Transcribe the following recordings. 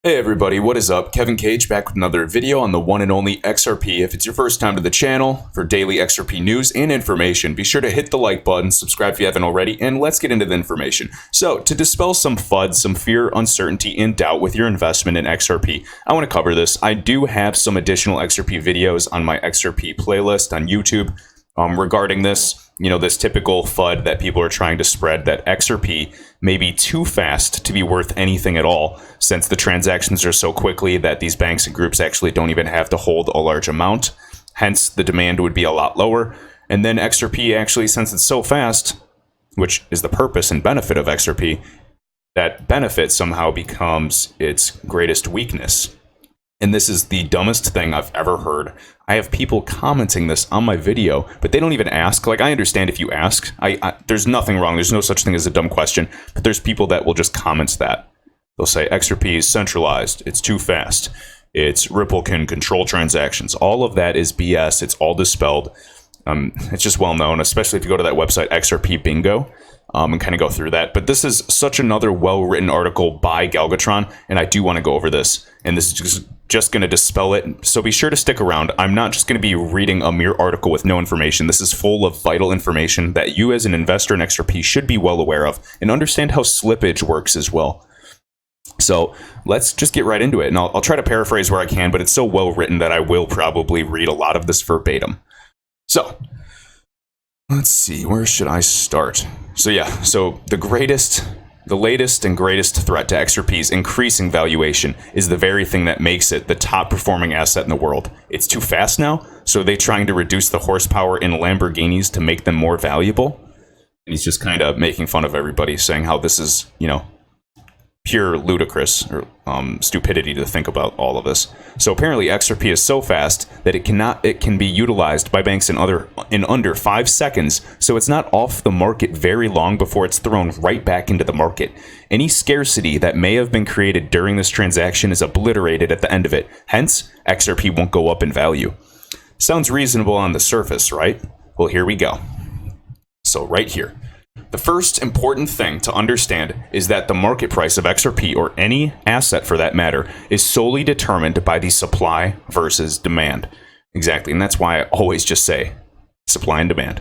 Hey everybody, what is up? Kevincage back with another video on the one and only XRP. If it's your first time to the channel, for daily XRP news and information, be sure to hit the like button, subscribe if you haven't already, and let's get into the information. So, to dispel some FUD, some fear, uncertainty, and doubt with your investment in XRP, I want to cover this. I do have some additional XRP videos on my XRP playlist on YouTube regarding this. This typical FUD that people are trying to spread, that XRP may be too fast to be worth anything at all, since the transactions are so quickly that these banks and groups actually don't even have to hold a large amount. Hence, the demand would be a lot lower. And then XRP actually, since it's so fast, which is the purpose and benefit of XRP, that benefit somehow becomes its greatest weakness. And this is the dumbest thing I've ever heard. I have people commenting this on my video, but they don't even ask. Like, I understand if you ask. There's nothing wrong. There's no such thing as a dumb question. But there's people that will just comment that. They'll say, XRP is centralized. It's too fast. Ripple can control transactions. All of that is BS. It's all dispelled. It's just well known, especially if you go to that website, XRP Bingo, and kind of go through that. But this is such another well-written article by Galgatron, and I do want to go over this. And this is just going to dispel it. So be sure to stick around. I'm not just going to be reading a mere article with no information. This is full of vital information that you as an investor in XRP should be well aware of and understand how slippage works as well. So let's just get right into it. And I'll try to paraphrase where I can, but it's so well written that I will probably read a lot of this verbatim. So let's see, where should I start? So the latest and greatest threat to XRP's increasing valuation is the very thing that makes it the top performing asset in the world. It's too fast now, so they're trying to reduce the horsepower in Lamborghinis to make them more valuable. And he's just kind of making fun of everybody, saying how this is, pure ludicrous or stupidity to think about all of this. So apparently XRP is so fast that it can be utilized by banks in under 5 seconds, so it's not off the market very long before it's thrown right back into the market. Any scarcity that may have been created during this transaction is obliterated at the end of it. Hence, XRP won't go up in value. Sounds reasonable on the surface, right? Well, here we go. So right here. The first important thing to understand is that the market price of XRP, or any asset for that matter, is solely determined by the supply versus demand. Exactly, and that's why I always just say supply and demand.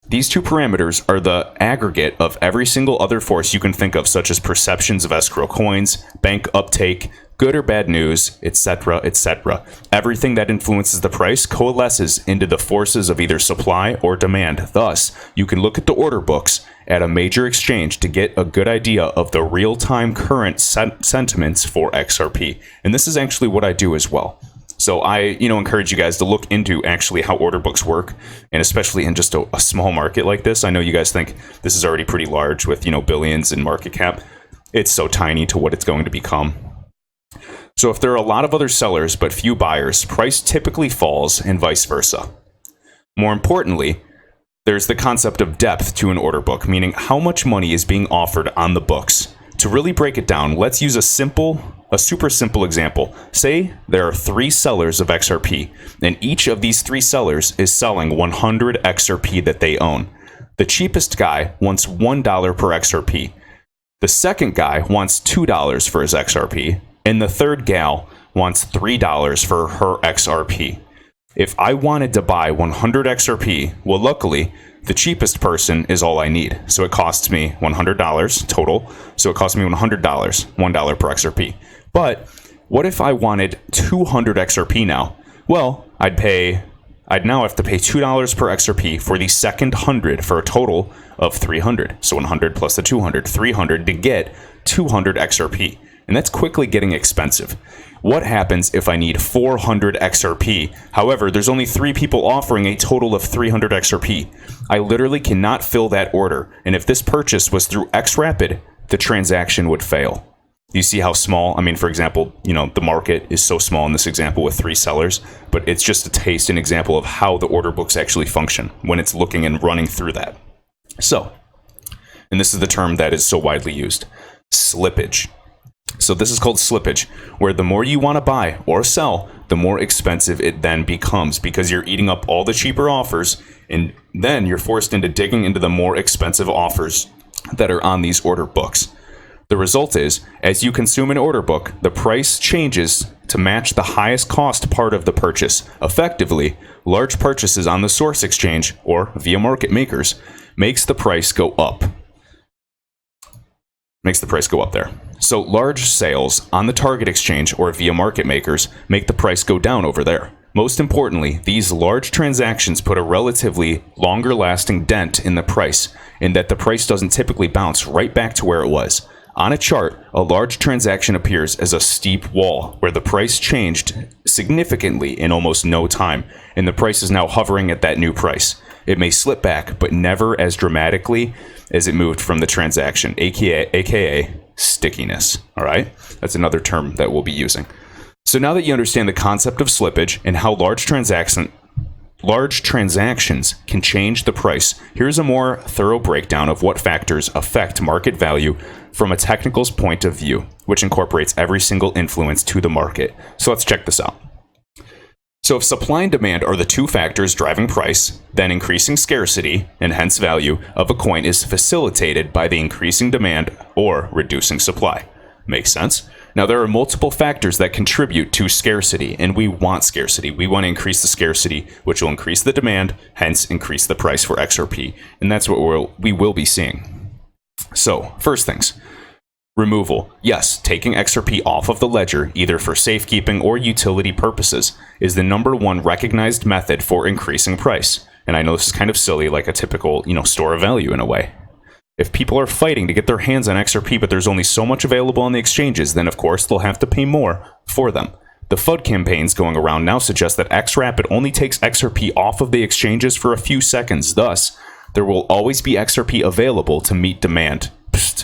These two parameters are the aggregate of every single other force you can think of, such as perceptions of escrow coins, bank uptake, good or bad news, etc., etc. Everything that influences the price coalesces into the forces of either supply or demand. Thus, you can look at the order books at a major exchange to get a good idea of the real-time current sentiments for XRP. And this is actually what I do as well. So I, encourage you guys to look into actually how order books work, and especially in just a small market like this. I know you guys think this is already pretty large with, billions in market cap. It's so tiny to what it's going to become. So if there are a lot of other sellers but few buyers, price typically falls and vice versa. More importantly, there's the concept of depth to an order book, meaning how much money is being offered on the books. To really break it down, let's use a super simple example. Say there are 3 sellers of XRP, and each of these 3 sellers is selling 100 XRP that they own. The cheapest guy wants $1 per XRP. The second guy wants $2 for his XRP, and the third gal wants $3 for her XRP. If I wanted to buy 100 XRP, well, luckily, the cheapest person is all I need. So it costs me $100 total. So it costs me $100, $1 per XRP. But what if I wanted 200 XRP now? Well, I'd now have to pay $2 per XRP for the second 100 for a total of 300. So 100 plus the 200, 300 to get 200 XRP. And that's quickly getting expensive. What happens if I need 400 XRP? However, there's only 3 people offering a total of 300 XRP. I literally cannot fill that order. And if this purchase was through XRapid, the transaction would fail. You see how small? I mean, for example, the market is so small in this example with 3 sellers, but it's just a taste, an example of how the order books actually function when it's looking and running through that. So, and this is the term that is so widely used, slippage. So this is called slippage, where the more you want to buy or sell, the more expensive it then becomes, because you're eating up all the cheaper offers, and then you're forced into digging into the more expensive offers that are on these order books. The result is, as you consume an order book, the price changes to match the highest cost part of the purchase. Effectively, large purchases on the source exchange, or via market makers, makes the price go up. Makes the price go up there. So large sales on the target exchange or via market makers make the price go down over there. Most importantly, these large transactions put a relatively longer lasting dent in the price, in that the price doesn't typically bounce right back to where it was. On a chart, a large transaction appears as a steep wall where the price changed significantly in almost no time, and the price is now hovering at that new price. It may slip back, but never as dramatically as it moved from the transaction, aka stickiness. All right? That's another term that we'll be using. So now that you understand the concept of slippage and how large transactions can change the price, here's a more thorough breakdown of what factors affect market value from a technicals point of view, which incorporates every single influence to the market. So let's check this out. So if supply and demand are the two factors driving price, then increasing scarcity, and hence value, of a coin is facilitated by the increasing demand or reducing supply. Makes sense? Now, there are multiple factors that contribute to scarcity, and we want scarcity. We want to increase the scarcity, which will increase the demand, hence increase the price for XRP. And that's what we will be seeing. So, first things. Removal. Yes, taking XRP off of the ledger, either for safekeeping or utility purposes, is the number one recognized method for increasing price. And I know this is kind of silly, like a typical, store of value in a way. If people are fighting to get their hands on XRP, but there's only so much available on the exchanges, then of course they'll have to pay more for them. The FUD campaigns going around now suggest that XRapid only takes XRP off of the exchanges for a few seconds. Thus, there will always be XRP available to meet demand. Psst.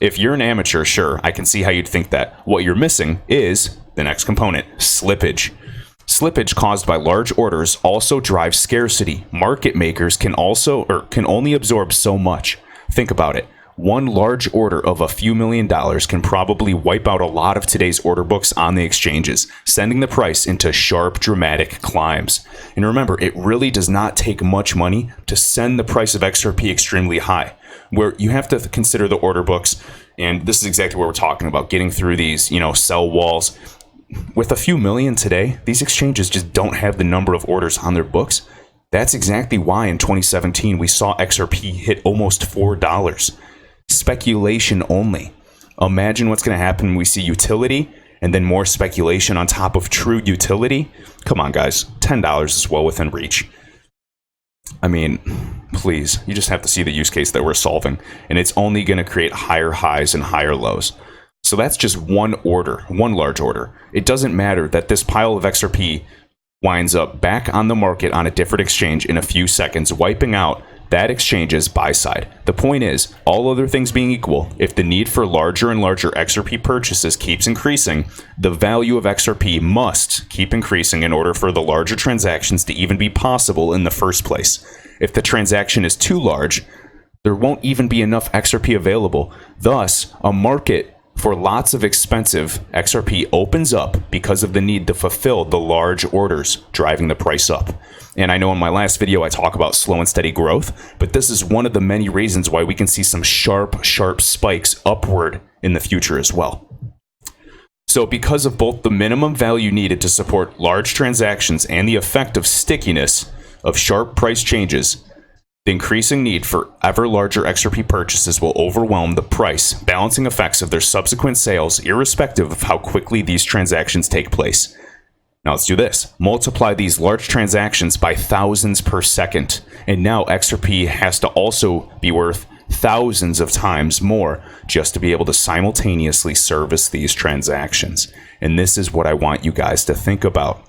If you're an amateur, sure, I can see how you'd think that. What you're missing is the next component, slippage. Slippage caused by large orders also drives scarcity. Market makers can only absorb so much. Think about it. One large order of a few $1 million can probably wipe out a lot of today's order books on the exchanges, sending the price into sharp, dramatic climbs. And remember, it really does not take much money to send the price of XRP extremely high, where you have to consider the order books. And this is exactly what we're talking about, getting through these, sell walls. With a few million today, these exchanges just don't have the number of orders on their books. That's exactly why in 2017 we saw XRP hit almost $4. Speculation only. Imagine what's going to happen when we see utility and then more speculation on top of true utility. Come on, guys. $10 is well within reach. I mean, please, you just have to see the use case that we're solving, and it's only going to create higher highs and higher lows. So that's just one order, one large order. It doesn't matter that this pile of XRP winds up back on the market on a different exchange in a few seconds, wiping out that exchange's buy side. The point is, all other things being equal, if the need for larger and larger XRP purchases keeps increasing, the value of XRP must keep increasing in order for the larger transactions to even be possible in the first place. If the transaction is too large, there won't even be enough XRP available. Thus, a market for lots of expensive XRP opens up because of the need to fulfill the large orders, driving the price up. And I know in my last video I talk about slow and steady growth, but this is one of the many reasons why we can see some sharp spikes upward in the future as well. So because of both the minimum value needed to support large transactions and the effect of stickiness of sharp price changes, the increasing need for ever larger XRP purchases will overwhelm the price balancing effects of their subsequent sales, irrespective of how quickly these transactions take place. Now let's do this. Multiply these large transactions by thousands per second, and now XRP has to also be worth thousands of times more just to be able to simultaneously service these transactions. And this is what I want you guys to think about.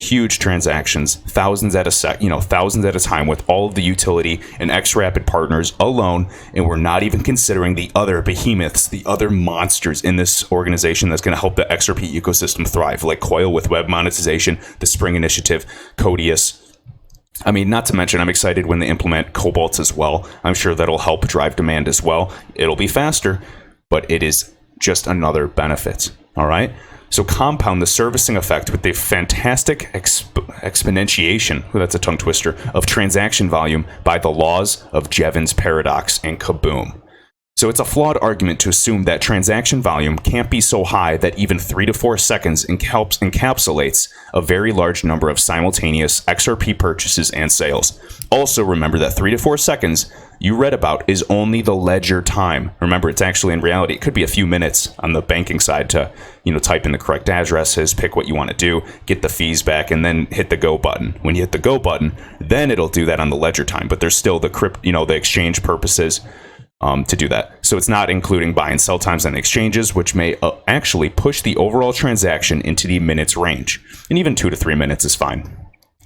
Huge transactions, thousands at a time with all of the utility and XRapid partners alone, and we're not even considering the other behemoths, the other monsters in this organization that's going to help the XRP ecosystem thrive, like Coil with web monetization, the Spring Initiative, Codius. I mean, not to mention, I'm excited when they implement Cobalt as well. I'm sure that'll help drive demand as well. It'll be faster, but it is just another benefit. All right. So compound the servicing effect with the fantastic exponentiation, that's a tongue twister, of transaction volume by the laws of Jevons paradox, and kaboom. So it's a flawed argument to assume that transaction volume can't be so high that even 3 to 4 seconds encapsulates a very large number of simultaneous XRP purchases and sales. Also remember that 3 to 4 seconds you read about is only the ledger time. Remember, it's actually in reality, it could be a few minutes on the banking side to, type in the correct addresses, pick what you want to do, get the fees back, and then hit the go button. When you hit the go button, then it'll do that on the ledger time, but there's still the exchange purposes to do that. So it's not including buy and sell times on exchanges, which may actually push the overall transaction into the minutes range. And even 2 to 3 minutes is fine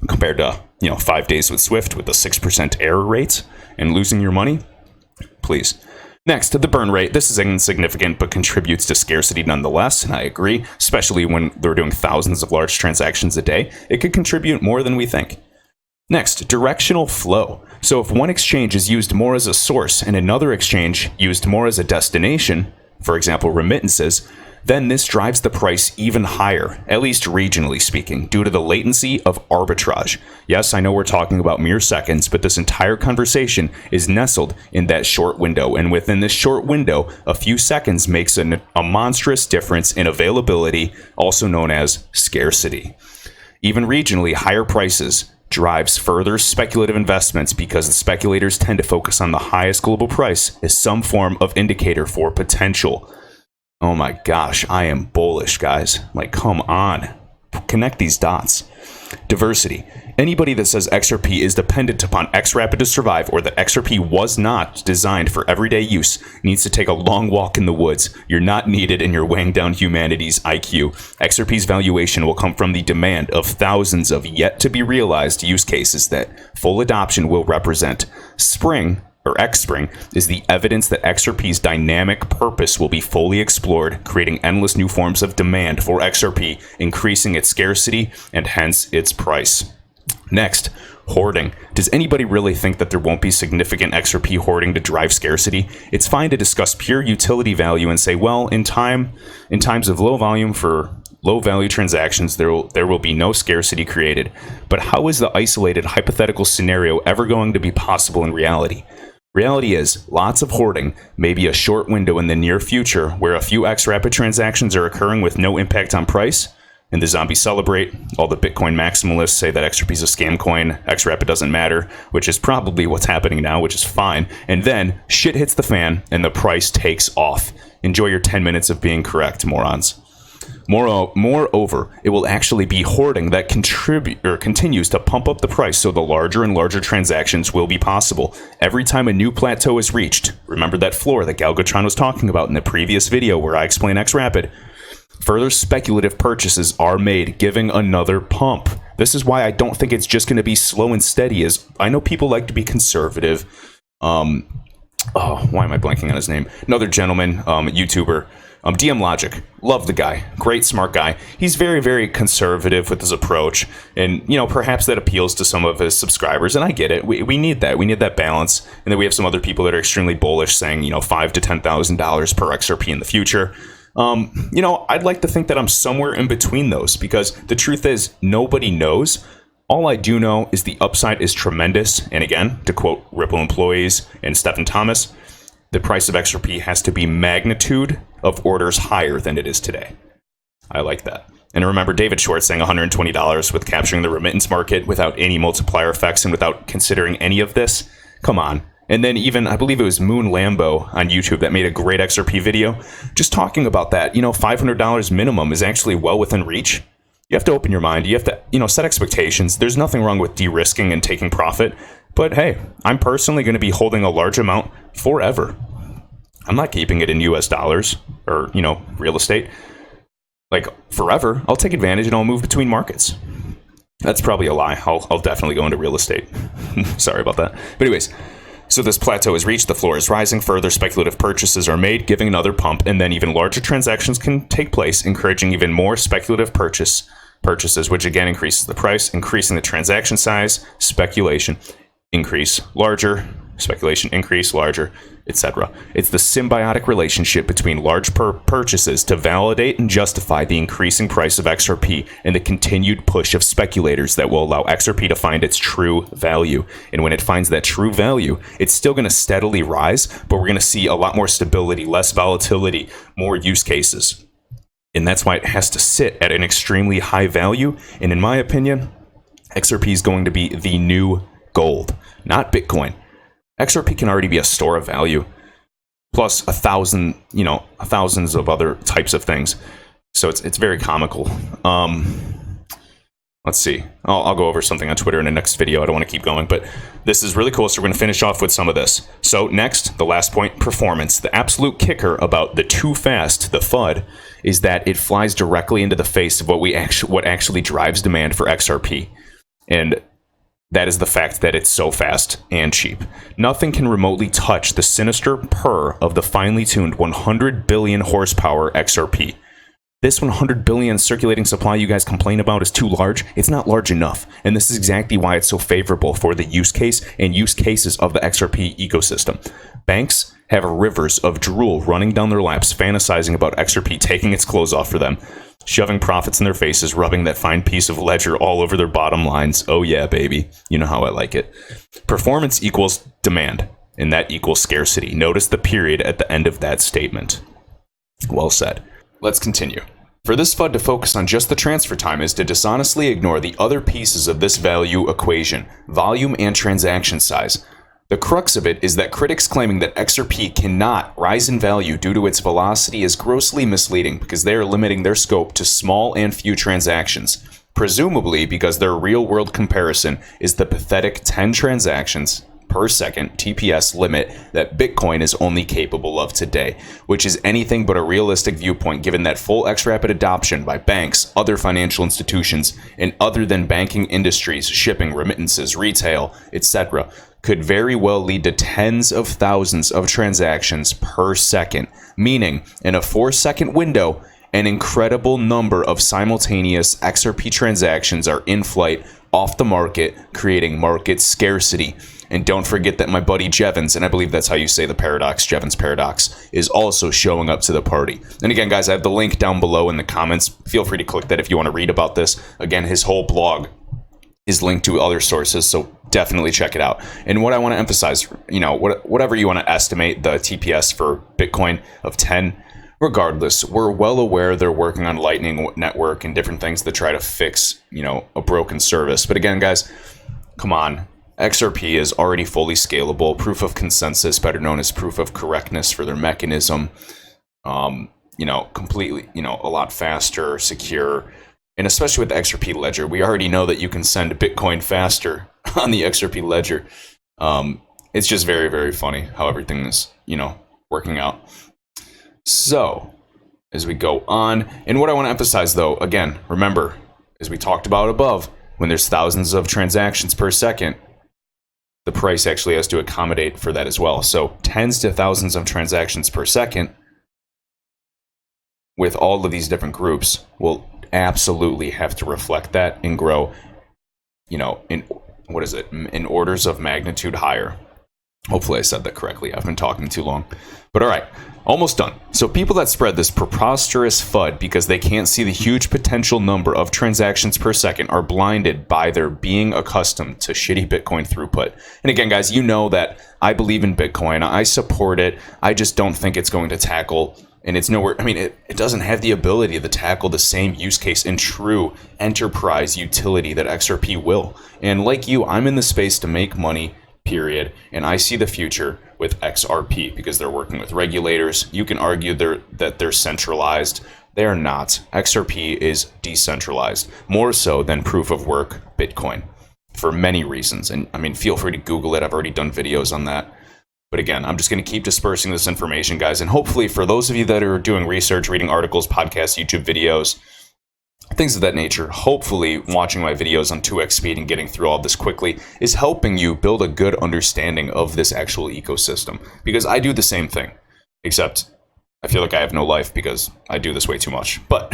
compared to, 5 days with Swift with the 6% error rate and losing your money. Please. Next, the burn rate. This is insignificant, but contributes to scarcity nonetheless. And I agree, especially when they're doing thousands of large transactions a day. It could contribute more than we think. Next, directional flow. So if one exchange is used more as a source and another exchange used more as a destination, for example, remittances, then this drives the price even higher, at least regionally speaking, due to the latency of arbitrage. Yes, I know we're talking about mere seconds, but this entire conversation is nestled in that short window. And within this short window, a few seconds makes a monstrous difference in availability, also known as scarcity. Even regionally, higher prices drives further speculative investments because the speculators tend to focus on the highest global price as some form of indicator for potential. Oh my gosh, I am bullish, guys. Come on. Connect these dots. Diversity. Anybody that says XRP is dependent upon XRapid to survive, or that XRP was not designed for everyday use, needs to take a long walk in the woods. You're not needed and you're weighing down humanity's IQ. XRP's valuation will come from the demand of thousands of yet to be realized use cases that full adoption will represent. X-Spring is the evidence that XRP's dynamic purpose will be fully explored, creating endless new forms of demand for XRP, increasing its scarcity and hence its price. Next, hoarding. Does anybody really think that there won't be significant XRP hoarding to drive scarcity? It's fine to discuss pure utility value and say, well, in times of low volume for low value transactions, there will be no scarcity created. But how is the isolated hypothetical scenario ever going to be possible in reality? Reality is, lots of hoarding may be a short window in the near future where a few XRapid transactions are occurring with no impact on price, and the zombies celebrate. All the Bitcoin maximalists say that XRP is a scam coin, XRapid doesn't matter, which is probably what's happening now, which is fine. And then shit hits the fan and the price takes off. Enjoy your 10 minutes of being correct, morons. Moreover, it will actually be hoarding that continues to pump up the price, so the larger and larger transactions will be possible. Every time a new plateau is reached, remember that floor that Galgatron was talking about in the previous video where I explained XRapid, further speculative purchases are made, giving another pump. This is why I don't think it's just going to be slow and steady, as I know people like to be conservative. Why am I blanking on his name? Another gentleman, YouTuber, DM Logic. Love the guy. Great, smart guy. He's very, very conservative with his approach. And, perhaps that appeals to some of his subscribers. And I get it. We need that. We need that balance. And then we have some other people that are extremely bullish saying, $5,000 to $10,000 per XRP in the future. I'd like to think that I'm somewhere in between those, because the truth is nobody knows. All I do know is the upside is tremendous. And again, to quote Ripple employees and Stephen Thomas, the price of XRP has to be magnitude of orders higher than it is today. I like that. And remember David Schwartz saying $120 with capturing the remittance market without any multiplier effects and without considering any of this. Come on. And then even, I believe it was Moon Lambo on YouTube that made a great XRP video just talking about that. $500 minimum is actually well within reach. You have to open your mind. You have to, set expectations. There's nothing wrong with de-risking and taking profit. But hey, I'm personally going to be holding a large amount forever. I'm not keeping it in US dollars or, real estate. Forever. I'll take advantage and I'll move between markets. That's probably a lie. I'll definitely go into real estate. Sorry about that. But anyways, so this plateau is reached, the floor is rising, further speculative purchases are made, giving another pump, and then even larger transactions can take place, encouraging even more speculative purchases, which again increases the price, increasing the transaction size, speculation, increase larger, speculation, increase larger, etc. It's the symbiotic relationship between large purchases to validate and justify the increasing price of XRP and the continued push of speculators that will allow XRP to find its true value. And when it finds that true value, it's still going to steadily rise, but we're going to see a lot more stability, less volatility, more use cases. And that's why it has to sit at an extremely high value. And in my opinion, XRP is going to be the new gold, not Bitcoin. XRP can already be a store of value, plus thousands of other types of things. So it's very comical. Let's see. I'll go over something on Twitter in the next video. I don't want to keep going, but this is really cool. So we're going to finish off with some of this. So next, the last point, performance. The absolute kicker about the too fast, the FUD, is that it flies directly into the face of what actually drives demand for XRP. And that is the fact that it's so fast and cheap. Nothing can remotely touch the sinister purr of the finely tuned 100 billion horsepower XRP. This 100 billion circulating supply you guys complain about is too large. It's not large enough. And this is exactly why it's so favorable for the use case and use cases of the XRP ecosystem. Banks have rivers of drool running down their laps, fantasizing about XRP taking its clothes off for them, shoving profits in their faces, rubbing that fine piece of ledger all over their bottom lines. Oh yeah, baby. You know how I like it. Performance equals demand, and that equals scarcity. Notice the period at the end of that statement. Well said. Let's continue. For this FUD to focus on just the transfer time is to dishonestly ignore the other pieces of this value equation, volume and transaction size. The crux of it is that critics claiming that XRP cannot rise in value due to its velocity is grossly misleading because they are limiting their scope to small and few transactions, presumably because their real-world comparison is the pathetic 10 transactions per second TPS limit that Bitcoin is only capable of today, which is anything but a realistic viewpoint given that full XRapid adoption by banks, other financial institutions, and other than banking industries, shipping, remittances, retail, etc., could very well lead to tens of thousands of transactions per second, meaning in a 4-second window, an incredible number of simultaneous XRP transactions are in flight off the market, creating market scarcity. And don't forget that my buddy Jevons, and I believe that's how you say the paradox, Jevons paradox, is also showing up to the party. And again, guys, I have the link down below in the comments. Feel free to click that if you want to read about this. Again, his whole blog is linked to other sources, so definitely check it out. And what I want to emphasize, whatever you want to estimate the TPS for Bitcoin of 10, regardless, we're well aware they're working on Lightning Network and different things to try to fix, a broken service. But again, guys, come on. XRP is already fully scalable, proof of consensus, better known as proof of correctness for their mechanism, completely, a lot faster, secure, and especially with the XRP ledger, we already know that you can send Bitcoin faster on the XRP ledger. It's just very, very funny how everything is, working out. So, as we go on, and what I want to emphasize though, again, remember, as we talked about above, when there's thousands of transactions per second, the price actually has to accommodate for that as well. So tens to thousands of transactions per second with all of these different groups will absolutely have to reflect that and grow, in orders of magnitude higher. Hopefully I said that correctly. I've been talking too long. But all right, almost done. So people that spread this preposterous FUD because they can't see the huge potential number of transactions per second are blinded by their being accustomed to shitty Bitcoin throughput. And again, guys, you know that I believe in Bitcoin. I support it. I just don't think it's going to tackle, and it's nowhere, it doesn't have the ability to tackle the same use case and true enterprise utility that XRP will. And like you, I'm in the space to make money, period. And I see the future with XRP because they're working with regulators. You can argue that they're centralized. They're not. XRP is decentralized, more so than proof of work Bitcoin for many reasons. And feel free to Google it. I've already done videos on that. But again, I'm just going to keep dispersing this information, guys. And hopefully for those of you that are doing research, reading articles, podcasts, YouTube videos, things of that nature, hopefully watching my videos on 2x speed and getting through all this quickly is helping you build a good understanding of this actual ecosystem. Because I do the same thing, except I feel like I have no life because I do this way too much. But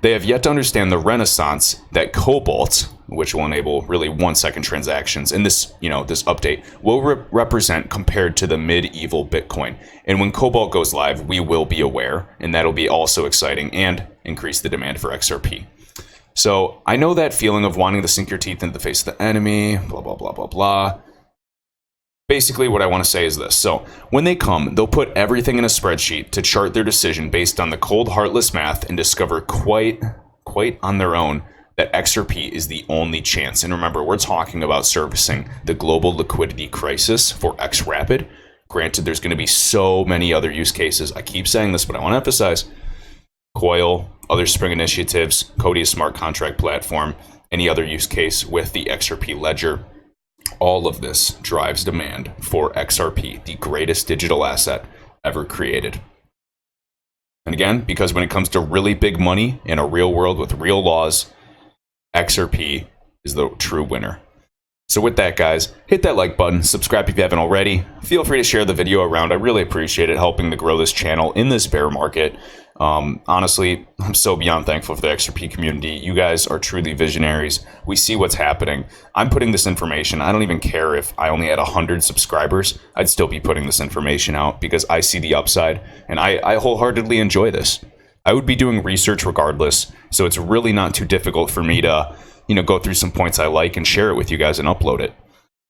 They have yet to understand the renaissance that Cobalt, which will enable really 1-second transactions, and this update will represent compared to the medieval Bitcoin. And when Cobalt goes live, we will be aware, and that'll be also exciting and increase the demand for XRP. So I know that feeling of wanting to sink your teeth into the face of the enemy, blah, blah, blah, blah, blah. Basically, what I want to say is this. So when they come, they'll put everything in a spreadsheet to chart their decision based on the cold, heartless math and discover quite on their own that XRP is the only chance. And remember, we're talking about servicing the global liquidity crisis for XRapid. Granted, there's going to be so many other use cases. I keep saying this, but I want to emphasize Coil, other Spring initiatives, Cody smart contract platform, any other use case with the XRP ledger. All of this drives demand for XRP, the greatest digital asset ever created. And again, because when it comes to really big money in a real world with real laws, XRP is the true winner. So with that, guys, hit that like button, subscribe if you haven't already. Feel free to share the video around. I really appreciate it, helping to grow this channel in this bear market. Honestly, I'm so beyond thankful for the XRP community. You guys are truly visionaries. We see what's happening. I'm putting this information. I don't even care if I only had 100 subscribers. I'd still be putting this information out because I see the upside, and I wholeheartedly enjoy this. I would be doing research regardless, so it's really not too difficult for me to go through some points I like and share it with you guys and upload it.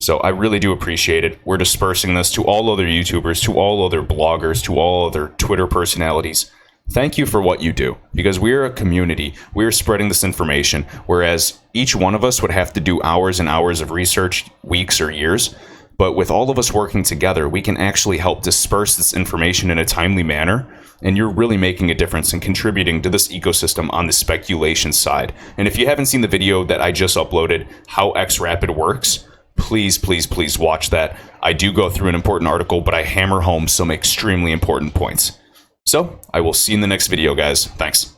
So I really do appreciate it. We're dispersing this to all other YouTubers, to all other bloggers, to all other Twitter personalities. Thank you for what you do, because we're a community. We're spreading this information, whereas each one of us would have to do hours and hours of research, weeks or years. But with all of us working together, we can actually help disperse this information in a timely manner. And you're really making a difference and contributing to this ecosystem on the speculation side. And if you haven't seen the video that I just uploaded, how XRapid works, please, please, please watch that. I do go through an important article, but I hammer home some extremely important points. So I will see you in the next video, guys. Thanks.